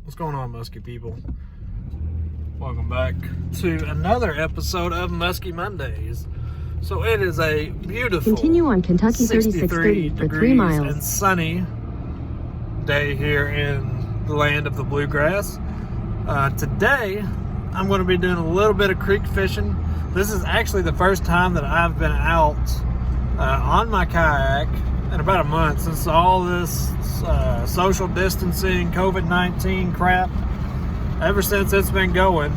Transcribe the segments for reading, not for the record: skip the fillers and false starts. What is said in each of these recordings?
What's going on, Musky people? Welcome back to another episode of Musky Mondays. So it is a beautiful Continue on Kentucky 3630 for 3 miles and sunny day here in the land of the bluegrass. Today I'm going to be doing a little bit of creek fishing. This is actually the first time that I've been out on my kayak in about a month since all this social distancing, COVID-19 crap. Ever since it's been going,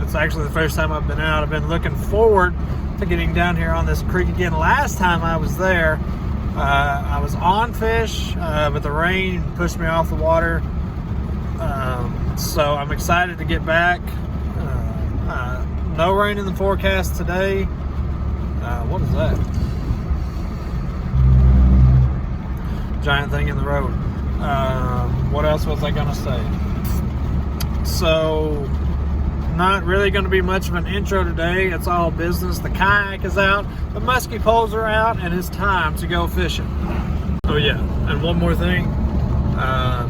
it's actually the first time I've been out. I've been looking forward to getting down here on this creek again. Last time I was there, I was on fish, but the rain pushed me off the water. So I'm excited to get back. No rain in the forecast today. What is that? Giant thing in the road. What else was I gonna say? So, not really going to be much of an intro today. It's all business. The kayak is out, the musky poles are out, and it's time to go fishing. Oh yeah, and one more thing. I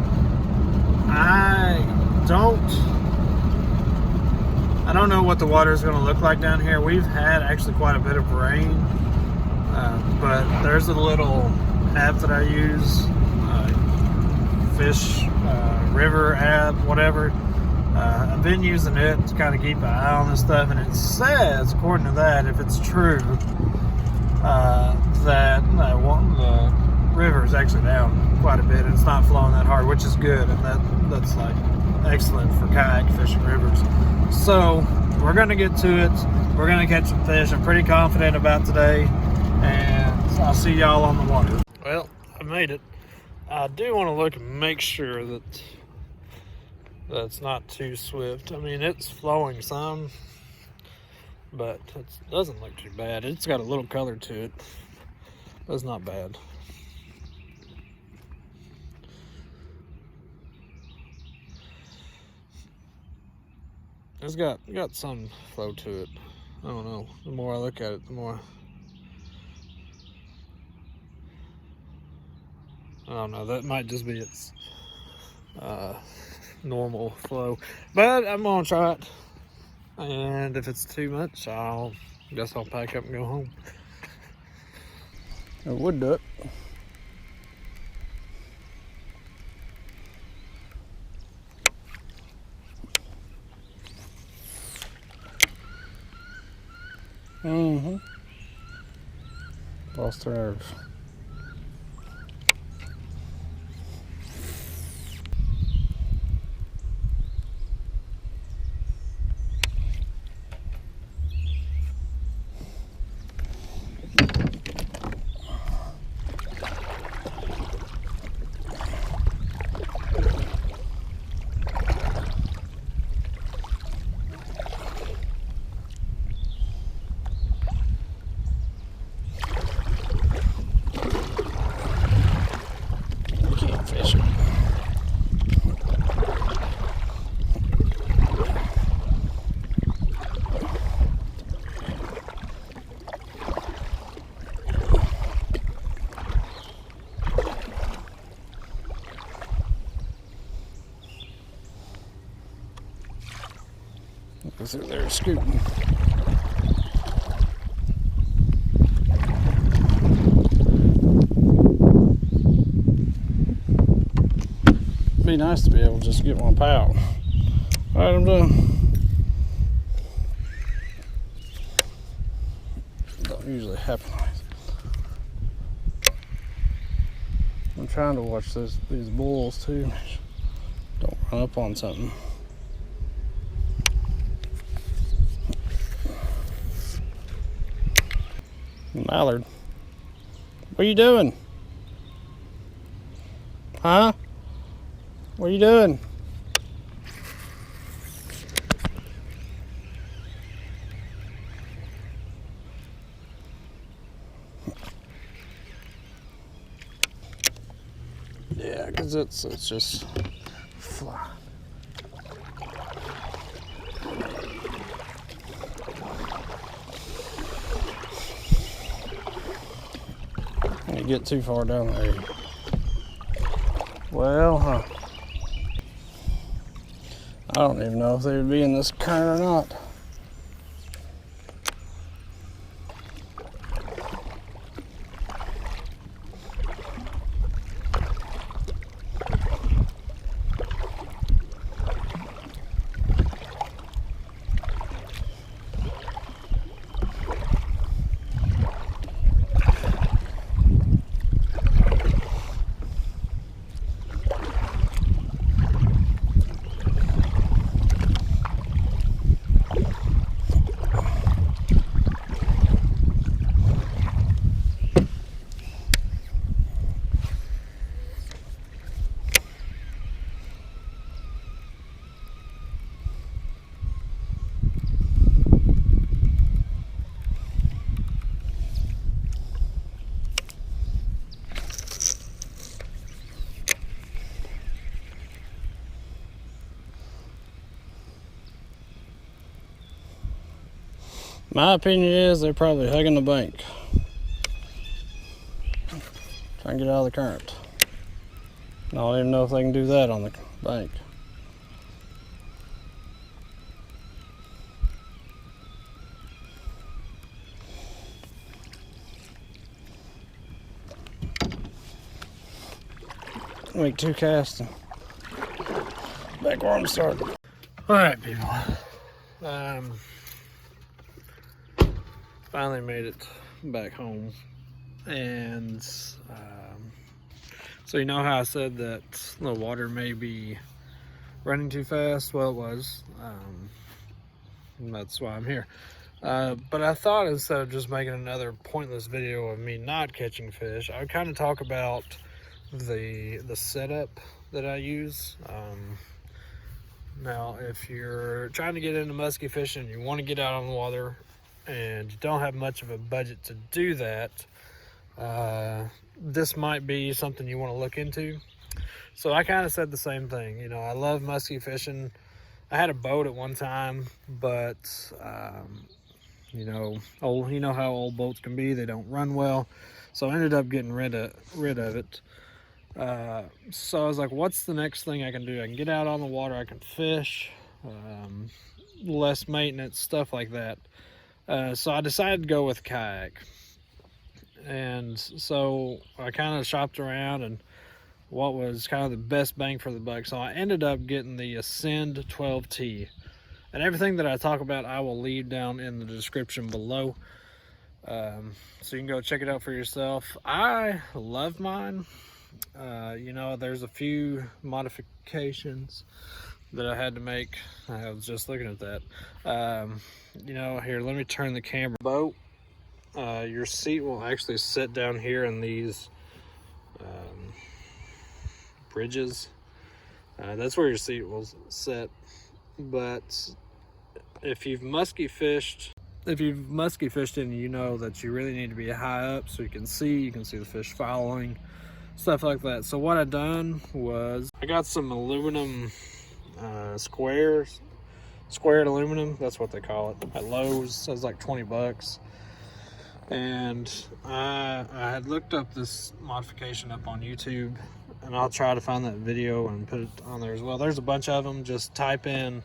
don't know what the water is going to look like down here. We've had actually quite a bit of rain, but there's a little app that I use, fish river app, whatever. I've been using it to kind of keep an eye on this stuff, and it says, according to that, if it's true, that the river is actually down quite a bit, and it's not flowing that hard, which is good, and that's like excellent for kayak fishing rivers. So we're gonna get to it. We're gonna catch some fish. I'm pretty confident about today, and I'll see y'all on the water. Well, I made it. I do want to look and make sure that it's not too swift. I mean, it's flowing some, but it doesn't look too bad. It's got a little color to it. That's not bad. It's got some flow to it. I don't know. The more I look at it, the more... I don't know. That might just be its normal flow, but I'm gonna try it, and if it's too much, I guess I'll pack up and go home. A wood duck. Lost her nerves. They're there scooting. Be nice to be able to just get one pout. All right, I'm done. Don't usually happen like this. I'm trying to watch these bulls too. Don't run up on something. Mallard, what are you doing? Huh? What are you doing? Yeah, because it's just fly. When you get too far down there, well, don't even know if they would be in this current or not. My opinion is they're probably hugging the bank. Trying to get out of the current. I don't even know if they can do that on the bank. Make 2 casts and back where I'm starting. All right, people. Finally made it back home, and so you know how I said that the water may be running too fast? Well, it was. That's why I'm here. But I thought instead of just making another pointless video of me not catching fish, I would kind of talk about the setup that I use. Now, if you're trying to get into musky fishing, you want to get out on the water, and you don't have much of a budget to do that, this might be something you want to look into. So I kind of said the same thing. You know, I love musky fishing. I had a boat at one time, but you know how old boats can be. They don't run well, so I ended up getting rid of it. So I was like, what's the next thing I can do? I can get out on the water, I can fish, less maintenance, stuff like that. So I decided to go with kayak. And so I kind of shopped around and what was kind of the best bang for the buck. So I ended up getting the Ascend 12T. And everything that I talk about, I will leave down in the description below. So you can go check it out for yourself. I love mine. You know, there's a few modifications that I had to make. I was just looking at that. You know, here, let me turn the camera. Boat, your seat will actually sit down here in these bridges. That's where your seat will sit. But if you've musky fished and you know that you really need to be high up so you can see the fish following, stuff like that. So what I done was I got some aluminum squared aluminum, that's what they call it, at Lowe's. It was like 20 bucks. And I had looked up this modification up on YouTube, and I'll try to find that video and put it on there as well. There's a bunch of them. Just type in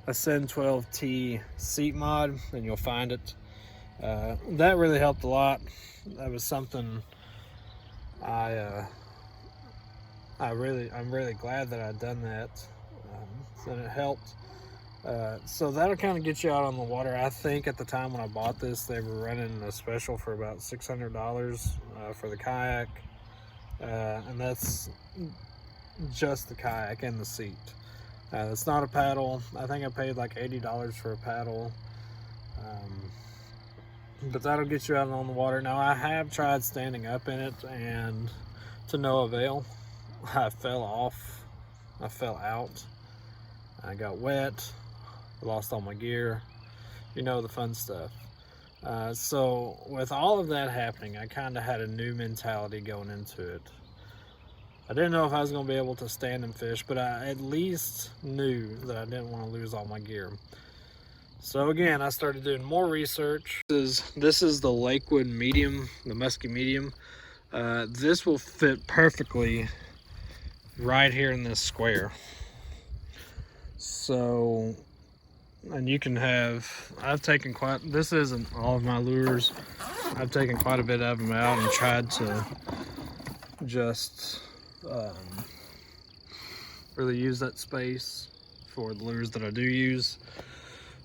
Ascend 12T seat mod and you'll find it. That really helped a lot. That was something I'm really glad that I'd done that. And it helped. So that'll kind of get you out on the water. I think at the time when I bought this, they were running a special for about $600 for the kayak. And that's just the kayak and the seat. It's not a paddle. I think I paid like $80 for a paddle. But that'll get you out on the water. Now, I have tried standing up in it, and to no avail. I fell off. I fell out. I got wet. I lost all my gear. You know, the fun stuff. So with all of that happening, I kind of had a new mentality going into it. I didn't know if I was going to be able to stand and fish, but I at least knew that I didn't want to lose all my gear. So again, I started doing more research. This is the Lakewood medium, the Musky medium. This will fit perfectly right here in this square. So, and you can have, I've taken quite, this isn't all of my lures, I've taken quite a bit of them out and tried to just really use that space for the lures that I do use.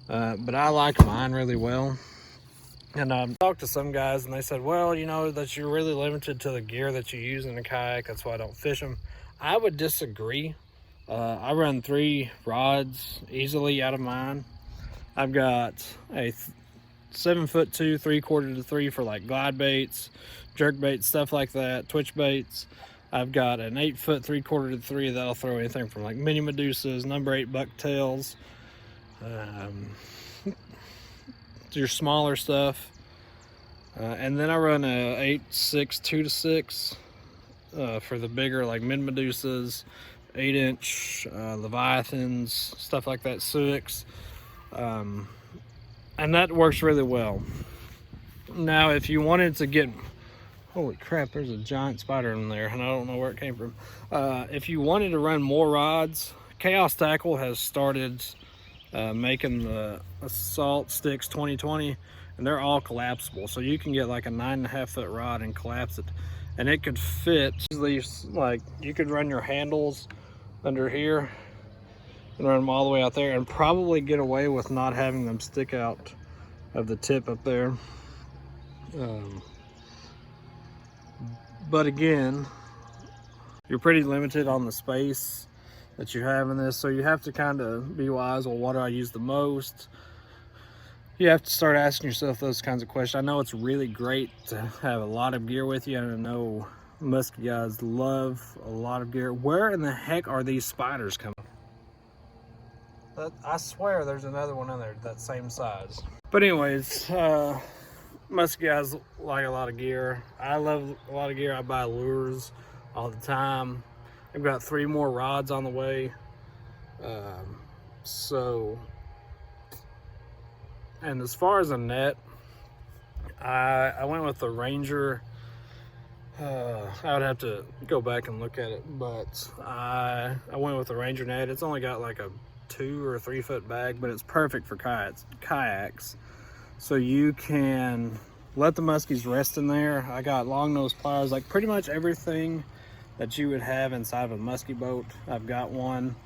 But I like mine really well. And I talked to some guys and they said, well, you know, that you're really limited to the gear that you use in a kayak. That's why I don't fish them. I would disagree. I run 3 rods easily out of mine. I've got a 7'2", 3/4 to 3 for like glide baits, jerk baits, stuff like that, twitch baits. I've got an 8' 3/4 to 3 that'll throw anything from like mini medusas, number 8 bucktails, your smaller stuff. And then I run a 8/6 2-6 for the bigger like mid medusas, 8-inch leviathans, stuff like that, 6. And that works really well. Now, if you wanted to get, holy crap, there's a giant spider in there, and I don't know where it came from. If you wanted to run more rods, TNA Tackle has started making the Assault Sticks 2020, and they're all collapsible. So you can get like a 9.5 foot rod and collapse it, and it could fit easily. Like, you could run your handles under here and run them all the way out there and probably get away with not having them stick out of the tip up there. But again, you're pretty limited on the space that you have in this, so you have to kind of be wise. Well, what do I use the most? You have to start asking yourself those kinds of questions. I know it's really great to have a lot of gear with you, and I know Musky guys love a lot of gear. Where in the heck are these spiders coming? I swear there's another one in there that same size. But anyways, Musky guys like a lot of gear. I love a lot of gear. I buy lures all the time. I've got 3 more rods on the way. And as far as a net, I went with the Ranger. I would have to go back and look at it, but I went with the Ranger net. It's only got like a 2 or 3 foot bag, but it's perfect for kayaks. So you can let the muskies rest in there. I got long nose pliers, like pretty much everything that you would have inside of a musky boat. I've got one.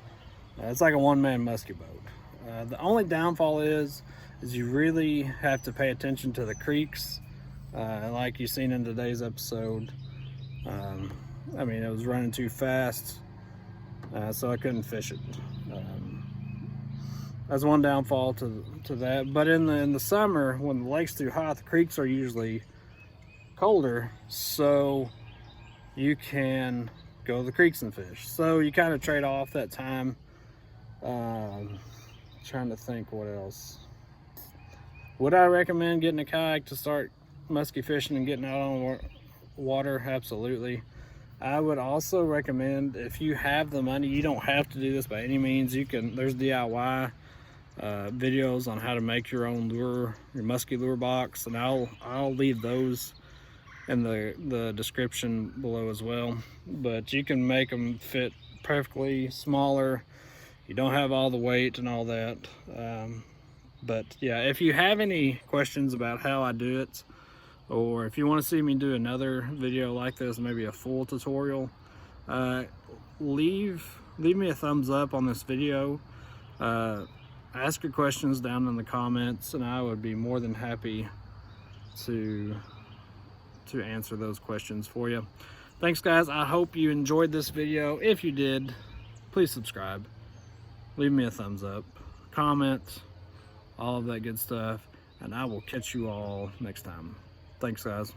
It's like a one-man musky boat. The only downfall is you really have to pay attention to the creeks, like you've seen in today's episode. I mean, it was running too fast, so I couldn't fish it. That's one downfall to that. But in the summer, when the lake's too hot, the creeks are usually colder, so you can go to the creeks and fish. So you kind of trade off that time. Trying to think what else. Would I recommend getting a kayak to start musky fishing and getting out on the water? Absolutely. I would also recommend, if you have the money, you don't have to do this by any means. You can, there's DIY videos on how to make your own lure, your musky lure box, and I'll leave those in the description below as well. But you can make them fit perfectly smaller. You don't have all the weight and all that. But yeah, if you have any questions about how I do it, or if you want to see me do another video like this, maybe a full tutorial, leave me a thumbs up on this video. Ask your questions down in the comments, and I would be more than happy to answer those questions for you. Thanks guys, I hope you enjoyed this video. If you did, please subscribe, leave me a thumbs up, comment, all of that good stuff, and I will catch you all next time. Thanks guys.